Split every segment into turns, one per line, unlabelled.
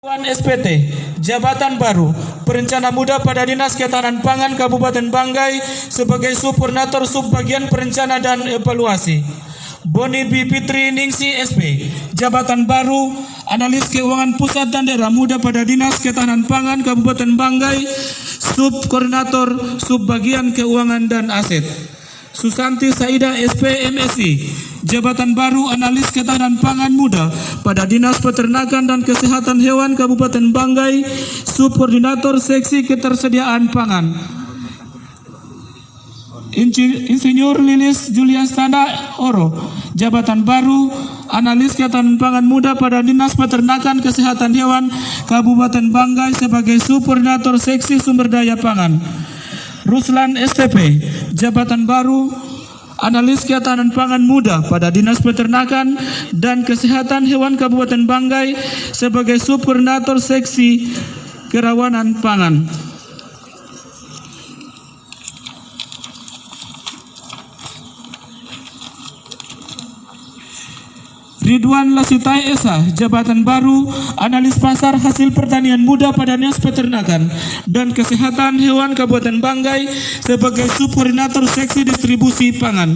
SPT, Jabatan Baru, Perencana Muda pada Dinas Ketahanan Pangan Kabupaten Banggai sebagai Subkoordinator Subbagian Perencana dan Evaluasi. Boni Bipitri Ningsi SP, Jabatan Baru, Analis Keuangan Pusat dan Daerah Muda pada Dinas Ketahanan Pangan Kabupaten Banggai, Subkoordinator Subbagian Keuangan dan Aset. Susanti Saida SP MSI, Jabatan Baru Analis Ketahanan Pangan Muda pada Dinas Peternakan dan Kesehatan Hewan Kabupaten Banggai, Subkoordinator Seksi Ketersediaan Pangan. Insinyur Lilis Juliastana Oro, Jabatan Baru Analis Ketahanan Pangan Muda pada Dinas Peternakan Kesehatan Hewan Kabupaten Banggai sebagai Subkoordinator Seksi Sumber Daya Pangan. Ruslan STP, Jabatan Baru Analis Ketahanan Pangan Muda pada Dinas Peternakan dan Kesehatan Hewan Kabupaten Banggai sebagai Subkoordinator Seksi Kerawanan Pangan. Ridwan Lasitai Esa, Jabatan Baru Analis Pasar Hasil Pertanian Muda pada Dinas Peternakan dan Kesehatan Hewan Kabupaten Banggai sebagai Subkoordinator Seksi Distribusi Pangan.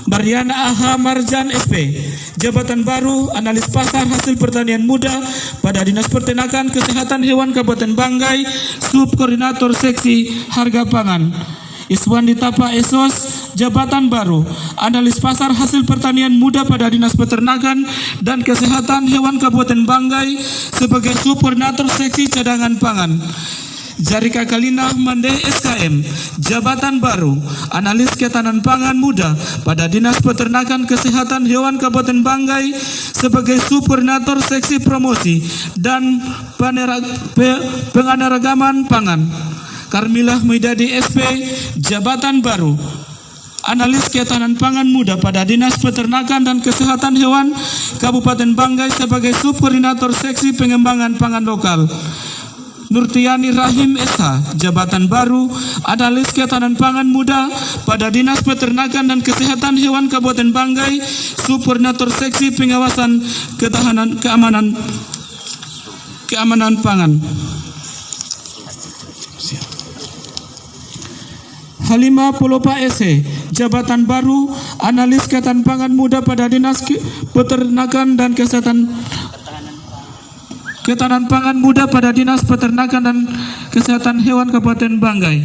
Mariana Aha Marjan SP, Jabatan Baru Analis Pasar Hasil Pertanian Muda pada Dinas Peternakan Kesehatan Hewan Kabupaten Banggai, Subkoordinator Seksi Harga Pangan. Iswandi Tapa Esos, Jabatan Baru Analis Pasar Hasil Pertanian Muda pada Dinas Peternakan dan Kesehatan Hewan Kabupaten Banggai sebagai Subkoordinator Seksi Cadangan Pangan. Jarika Kalina Mande SKM, Jabatan Baru Analis Ketahanan Pangan Muda pada Dinas Peternakan Kesehatan Hewan Kabupaten Banggai sebagai Subkoordinator Seksi Promosi dan Penganeragaman Pangan. Karmilah Midadi SP, Jabatan Baru Analis Ketahanan Pangan Muda pada Dinas Peternakan dan Kesehatan Hewan Kabupaten Banggai sebagai Subkoordinator Seksi Pengembangan Pangan Lokal. Nurtiani Rahim SH, Jabatan Baru Analis Ketahanan Pangan Muda pada Dinas Peternakan dan Kesehatan Hewan Kabupaten Banggai, Subkoordinator Seksi Pengawasan Keamanan Pangan. Halimah Polopa SE, Jabatan Baru Analis Ketahanan Pangan Muda pada Dinas Peternakan dan Ketahanan Pangan Muda pada Dinas Peternakan dan Kesehatan Hewan Kabupaten Banggai.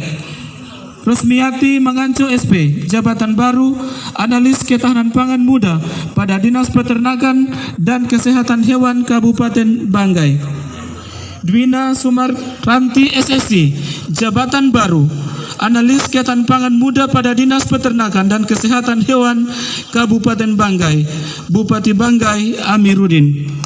Rusmiati Manganco SP, Jabatan Baru Analis Ketahanan Pangan Muda pada Dinas Peternakan dan Kesehatan Hewan Kabupaten Banggai. Dwina Sumarranti SSC, Jabatan Baru Analis Ketahanan Pangan Muda pada Dinas Peternakan dan Kesehatan Hewan Kabupaten Banggai. Bupati Banggai Amiruddin.